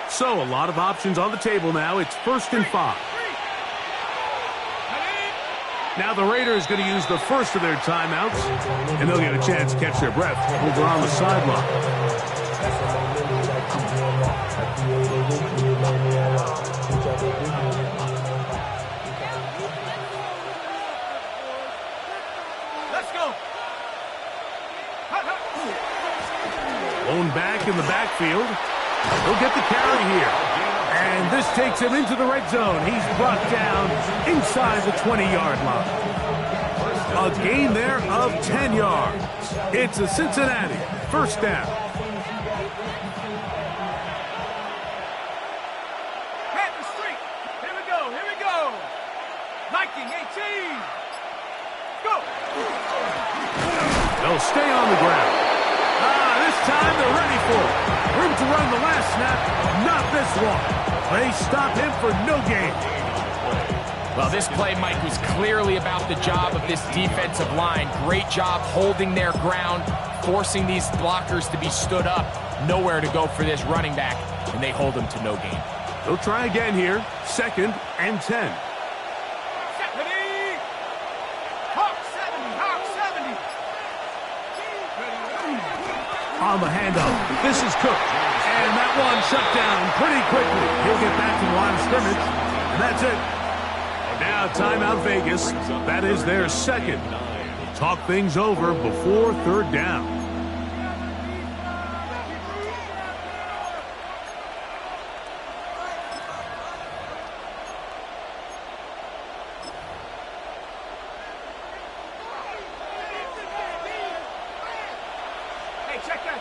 So a lot of options on the table now. It's 1st and 5. Now the Raiders going to use the first of their timeouts, and they'll get a chance to catch their breath over on the sideline. Blown back in the backfield. He'll get the carry here. And this takes him into the red zone. He's brought down inside the 20-yard line. A gain there of 10 yards. It's a Cincinnati first down. Panther Street. Here we go. Here we go. Liking 18. Go. They'll stay on the ground. This time they're ready for it. Room to run the last snap. Not this one. They stop him for no gain. Well, this play, Mike, was clearly about the job of this defensive line. Great job holding their ground, forcing these blockers to be stood up. Nowhere to go for this running back, and they hold him to no gain. They'll try again here. 2nd and 10. On the handoff, this is Cook, and that one shut down pretty quickly. He'll get back to the line of scrimmage, and that's it. Now timeout Vegas. That is their second. Talk things over before third down.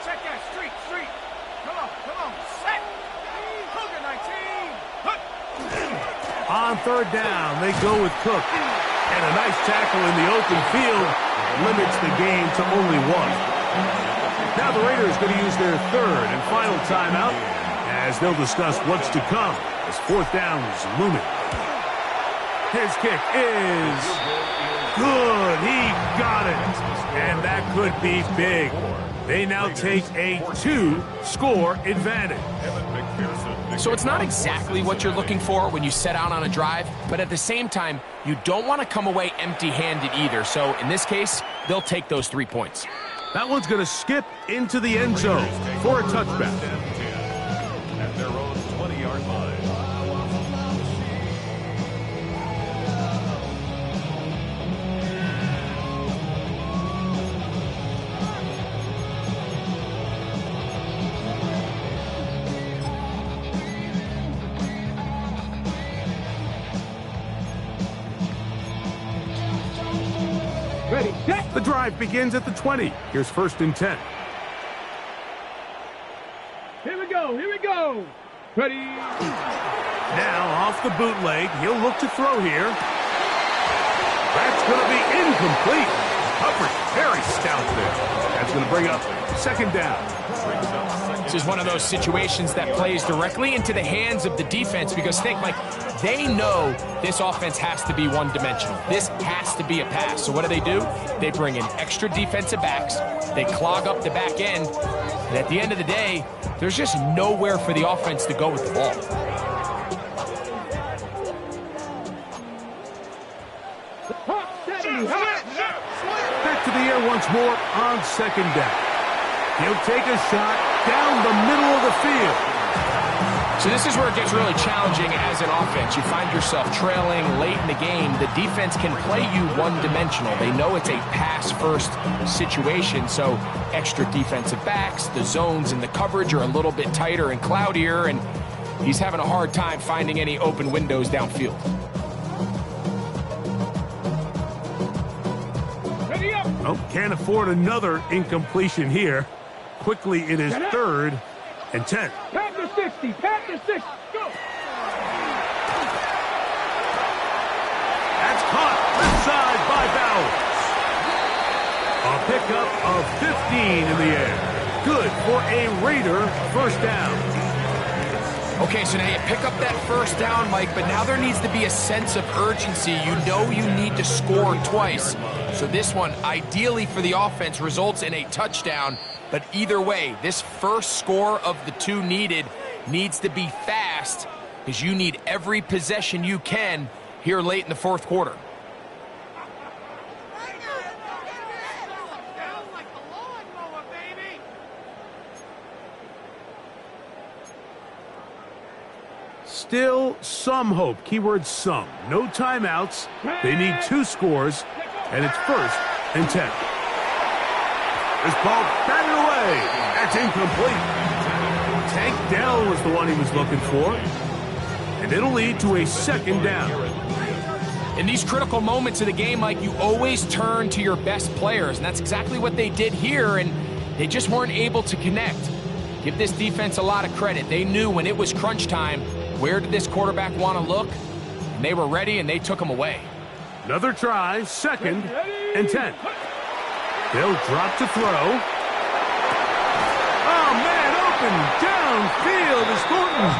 Check that. Street. Come on. Set. Cougar 19. On On third down, they go with Cook. And a nice tackle in the open field limits the game to only one. Now the Raiders going to use their third and final timeout as they'll discuss what's to come as fourth down is looming. His kick is good. He got it. And that could be big. They now take a 2-score advantage. So it's not exactly what you're looking for when you set out on a drive, but at the same time, you don't want to come away empty-handed either. So in this case, they'll take those 3 points. That one's going to skip into the end zone for a touchback. At their own 20-yard line. Ready, set. The drive begins at the 20. Here's 1st and 10. Here we go, here we go. Ready. Now off the bootleg, he'll look to throw here. That's going to be incomplete. Coverage very stout there. That's going to bring up 2nd down. This is one of those situations that plays directly into the hands of the defense because think, Mike, they know this offense has to be one-dimensional. This has to be a pass. So what do? They bring in extra defensive backs. They clog up the back end. And at the end of the day, there's just nowhere for the offense to go with the ball. Back to the air once more on 2nd down. He'll take a shot down the middle of the field. So this is where it gets really challenging as an offense. You find yourself trailing late in the game. The defense can play you one-dimensional. They know it's a pass-first situation, so extra defensive backs, the zones and the coverage are a little bit tighter and cloudier, and he's having a hard time finding any open windows downfield. Oh, can't afford another incompletion here. Quickly, it is 3rd and 10. Pat to 60, pat to 60, go. That's caught left side by Bowers. A pickup of 15 in the air. Good for a Raider 1st down. Okay, so now you pick up that 1st down, Mike, but now there needs to be a sense of urgency. You know you need to score twice. So this one, ideally for the offense, results in a touchdown. But either way, this first score of the 2 needed needs to be fast because you need every possession you can here late in the 4th quarter. Still some hope. Keyword some. No timeouts. They need 2 scores, and it's 1st and 10. This ball batted away. That's incomplete. Tank Dell was the one he was looking for. And it'll lead to a 2nd down. In these critical moments of the game, Mike, you always turn to your best players, and that's exactly what they did here, and they just weren't able to connect. Give this defense a lot of credit. They knew when it was crunch time, where did this quarterback want to look? And they were ready, and they took him away. Another try, 2nd and 10. They'll drop to throw. Oh, man, open downfield is Thornton.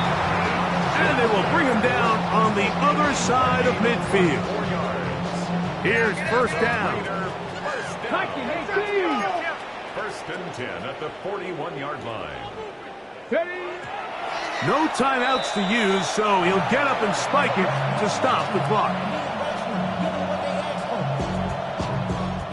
And they will bring him down on the other side of midfield. Here's 1st down. 1st and 10 at the 41-yard line. No timeouts to use, so he'll get up and spike it to stop the clock.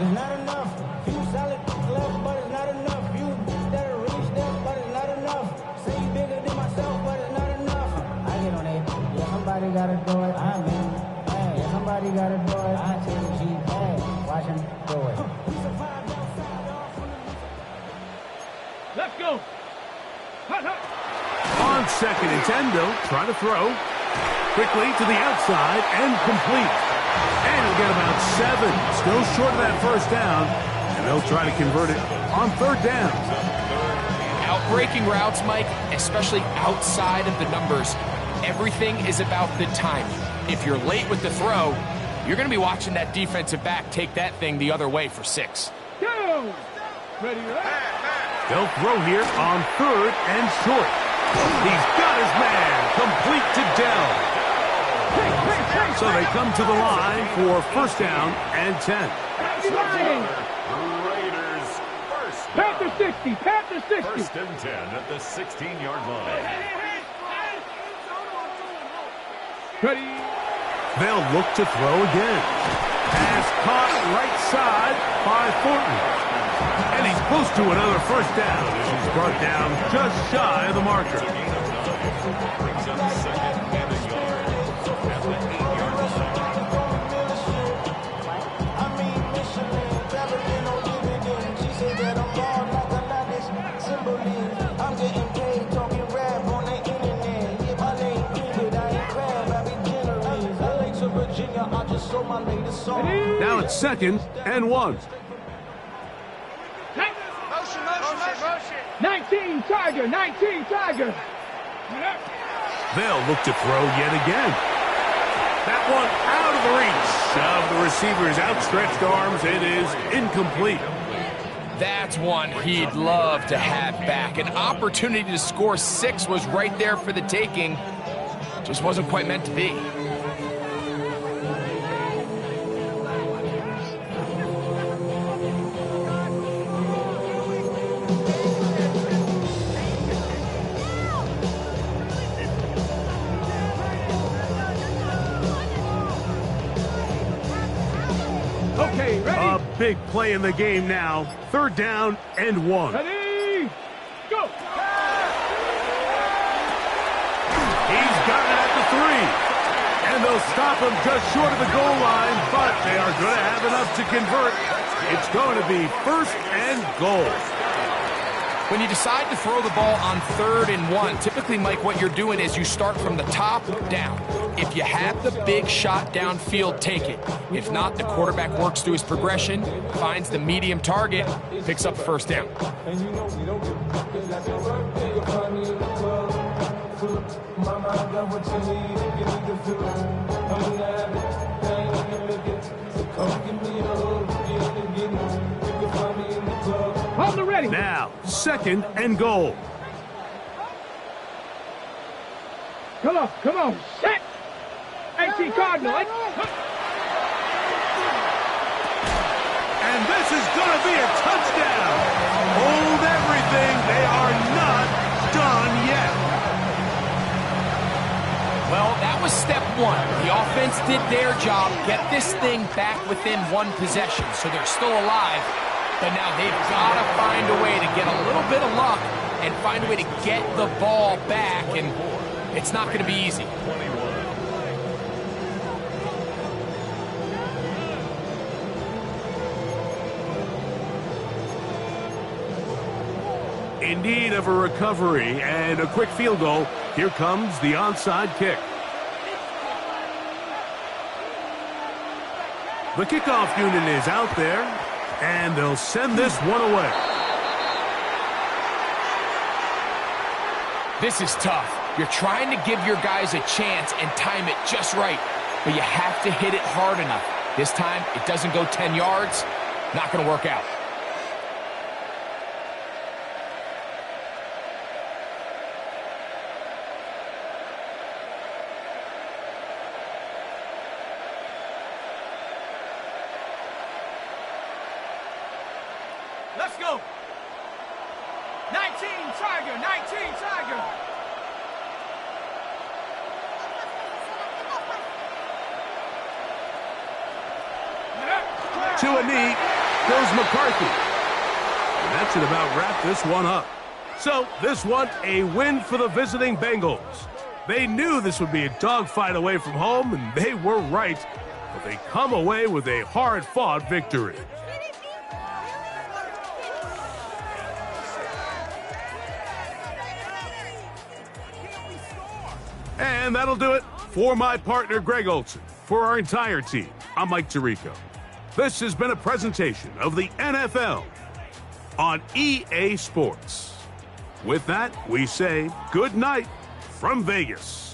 It's not enough. Few solid left, but it's not enough. Few that reach them, but it's not enough. Say you bigger than myself, but it's not enough. I get on it. Yeah, somebody gotta do it. I'm in. Hey, yeah, somebody gotta do it. I take the G. Hey, watch him do it. Let's go. Hot, hot. On 2nd and 10, they'll try to throw. Quickly to the outside and complete. And he'll get about 7. Still short of that 1st down. And they'll try to convert it on 3rd down. Outbreaking routes, Mike, especially outside of the numbers, Everything is about the timing. If you're late with the throw, you're going to be watching that defensive back take that thing the other way for 6. Go! Ready, They'll throw here on 3rd and short. He's got his man, complete to Dell. So they come to the line for 1st down and 10. Raiders first down. Panther 60, Panther 60. 1st and 10 at the 16-yard line. Ready. They'll look to throw again. Pass caught right side by Thornton. And he's close to another 1st down as he's brought down just shy of the marker. Brings up 2nd and a yard at the 8-yard line. I'm getting paid talking rap on the internet. If I ain't good, I ain't crab, I be generous. LA to Virginia, I just sold my latest song. Now it's 2nd and 1. 19 Tiger, 19 Tiger. They'll look to throw yet again. That one out of the reach of the receiver's outstretched arms. It is incomplete. That's one he'd love to have back. An opportunity to score 6 was right there for the taking. Just wasn't quite meant to be. Okay, ready? A big play in the game now. 3rd down and 1. Ready? Go! He's got it at the 3. And they'll stop him just short of the goal line, but they are going to have enough to convert. It's going to be 1st and goal. When you decide to throw the ball on 3rd and 1, typically, Mike, what you're doing is you start from the top down. If you have the big shot downfield, take it. If not, the quarterback works through his progression, finds the medium target, picks up the 1st down. Hold the ready. Now, 2nd and goal. Come on, set. 18 Cardinal. And this is going to be a touchdown. Hold everything. They are not done yet. Well, that was step 1. The offense did their job, get this thing back within 1 possession, so they're still alive. But now they've got to find a way to get a little bit of luck and find a way to get the ball back, and it's not going to be easy. In need of a recovery and a quick field goal, here comes the onside kick. The kickoff unit is out there, and they'll send this one away. This is tough. You're trying to give your guys a chance and time it just right, but you have to hit it hard enough. This time, it doesn't go 10 yards. Not going to work out. Let's go. 19 Tiger, 19 Tiger. To a knee goes McCarthy. And that should about wrap this one up. So this one, a win for the visiting Bengals. They knew this would be a dogfight away from home, and they were right. But they come away with a hard-fought victory. And that'll do it for my partner, Greg Olson. For our entire team, I'm Mike Tirico. This has been a presentation of the NFL on EA Sports. With that, we say good night from Vegas.